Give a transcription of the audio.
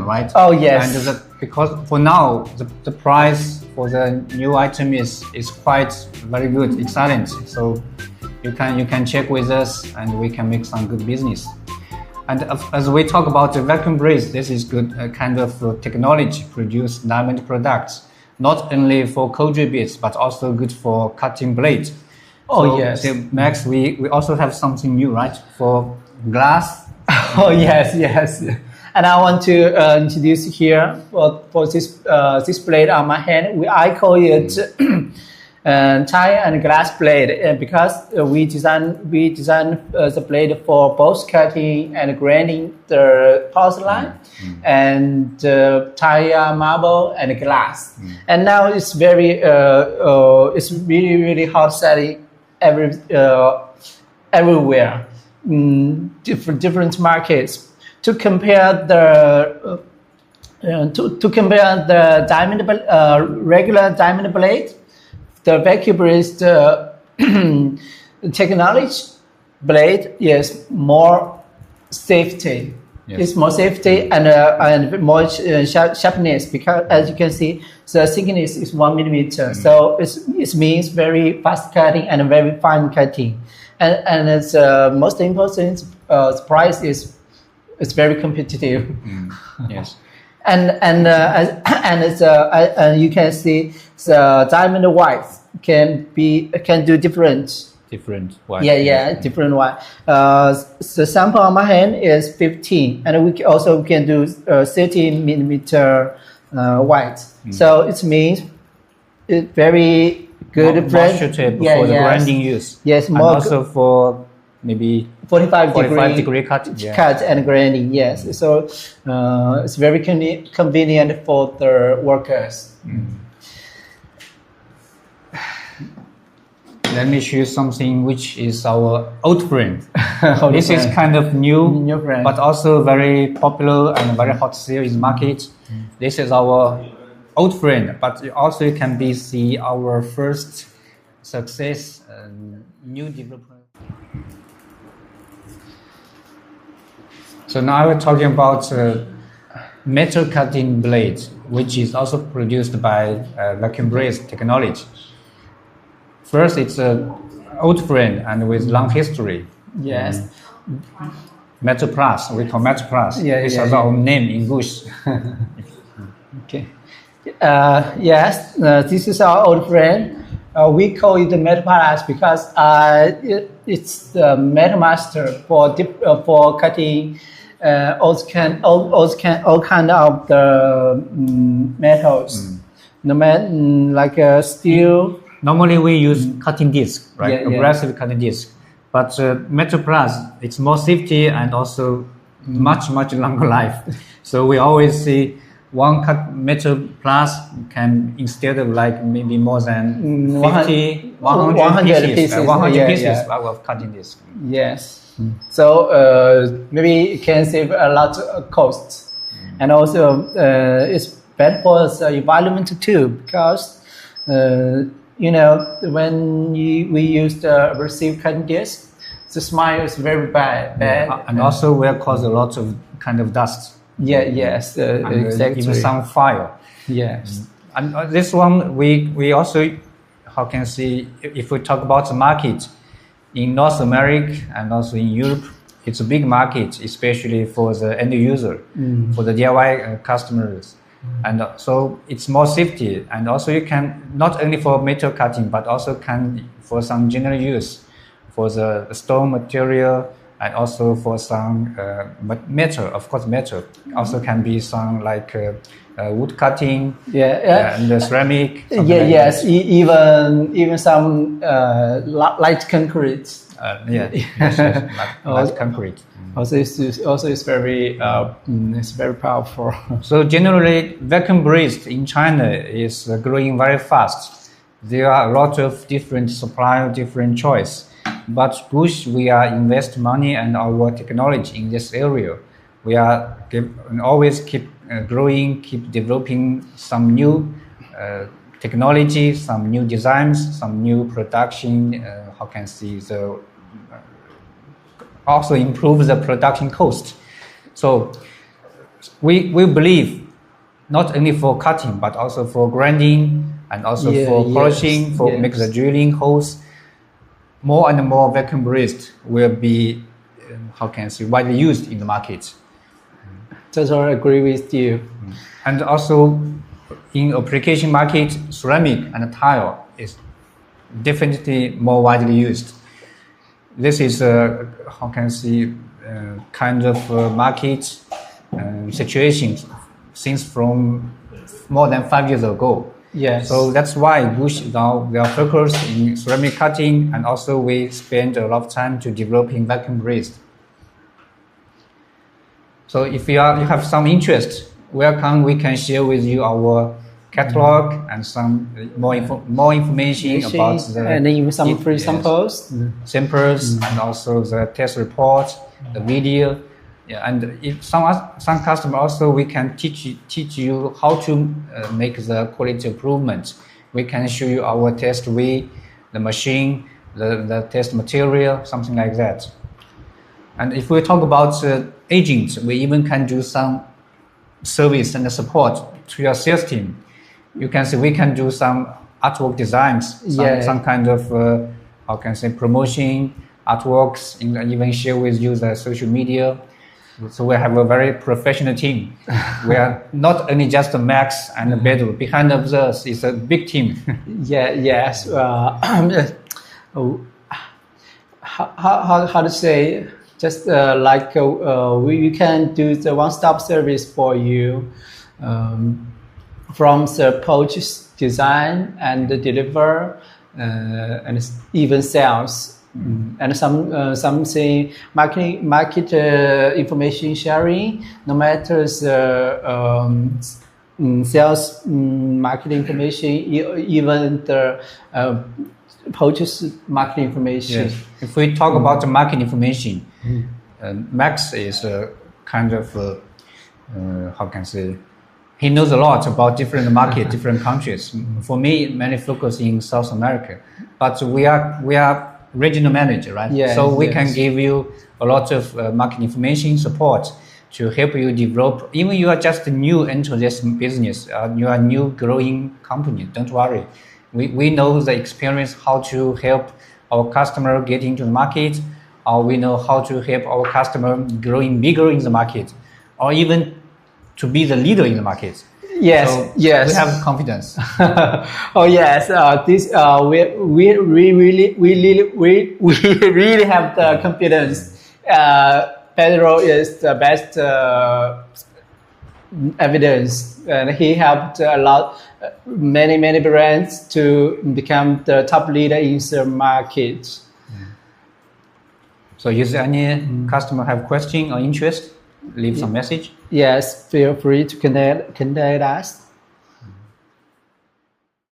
season, right? Oh yes. And because for now the price for the new item is quite very good, excellent. So you can check with us, and we can make some good business. And as we talk about the vacuum brace, this is good kind of technology produce diamond products, not only for cold drill bits but also good for cutting blade. Oh yes. So, Max, we also have something new, right? For glass. Oh yes, yes. And I want to introduce here for this blade on my hand. I call it tire and glass blade because we design the blade for both cutting and grinding the porcelain and tire, marble, and glass. And now it's it's really hot selling everywhere. Different markets. To compare the regular diamond blade, the vacuum brace technology blade is more safety. Yes. It's more safety and more sharpness, because as you can see, the thickness is 1 millimeter. So it means very fast cutting and very fine cutting. And it's most important, the price is very competitive. Yes. And you can see the diamond white can do different white. Different white. The sample on my hand is 15, and we also can do 13 millimeter white. So it means it's very good more suitable for the grinding use. Yes, and more also for maybe 45 degree cut. Cut and grinding. Yes, so it's very convenient for the workers. Let me show you something which is our old friend. This is kind of new friend, but also very popular and very hot sale in the market. This is our old friend, but also it can be our first success new development. So now we're talking about metal cutting blade, which is also produced by vacuum brace technology. First, it's an old friend and with long history. Yes. Metal Plus, we call Metal Plus. This is our name in GUSHI. Okay. Yes, this is our old friend. We call it the Metal Plus because it's the metal master for cutting all kind of the metals. Like steel. Normally we use cutting disc, right? Aggressive cutting disc. But Metal Plus, it's more safety and also much longer life. So we always see one cut Metal Plus can, instead of like maybe more than 50, 100 pieces of cutting disc. Yes. So maybe it can save a lot of costs. And also it's bad for the environment too, because when we use the abrasive cutting disc, the smell is very bad. And also will cause a lot of kind of dust. Yes, exactly. Even some fire. Yes. And this one, we also, how can I say, if we talk about the market, in North America and also in Europe, it's a big market, especially for the end user, for the DIY customers. And so it's more safety, and also you can not only for metal cutting, but also can for some general use, for the stone material, and also for some metal. Of course, metal also can be some like wood cutting, and the ceramic. Yes, even some light concrete. Light concrete. Also, it's very powerful. So generally, vacuum brace in China is growing very fast. There are a lot of different suppliers, different choice. But GUSHI, we are invest money and our technology in this area. We are always keep growing, keep developing some new technology, some new designs, some new production. How can I see the also improve the production cost. So we believe not only for cutting but also for grinding and also for polishing, for make the drilling holes. More and more vacuum breathed will be, how can I say, widely used in the market. Totally agree with you. And also, in application market, ceramic and tile is definitely more widely used. This is how can I say, kind of market situation since from more than 5 years ago. Yes. So that's why GUSHI now we are focused in ceramic cutting, and also we spend a lot of time to developing vacuum breathed. So if you have some interest, welcome. We can share with you our catalog and some more information about the and even some free samples, and also the test report, the video. Yeah, and if some customer also we can teach you how to make the quality improvement. We can show you our test way, the machine, the test material, something like that. And if we talk about agents, we even can do some service and support to your sales team. You can see we can do some artwork designs, some kind of how can I say, promotion artworks, and even share with you the social media. So we have a very professional team. We are not only just Max and Bedu. Behind of us is a big team. Yes. How to say? Just like we can do the one-stop service for you, from the purchase, design, and deliver, and even sales. And something market information sharing, no matter the sales market information, even the purchase market information. Yes. If we talk about the market information, Max is kind of how can I say, he knows a lot about different market, different countries. For me, mainly focus in South America, but we are regional manager, right? Yes, so we can give you a lot of market information support to help you develop. Even you are just new into this business, you are new growing company, don't worry. We know the experience how to help our customer get into the market, or we know how to help our customer growing bigger in the market, or even to be the leader in the market. Yes, so yes. We have confidence. Oh yes, this we really have the confidence. Pedro is the best evidence, and he helped a lot, many brands to become the top leader in the market. So, is there any customer have question or interest? Leave some message. Yes, feel free to connect us.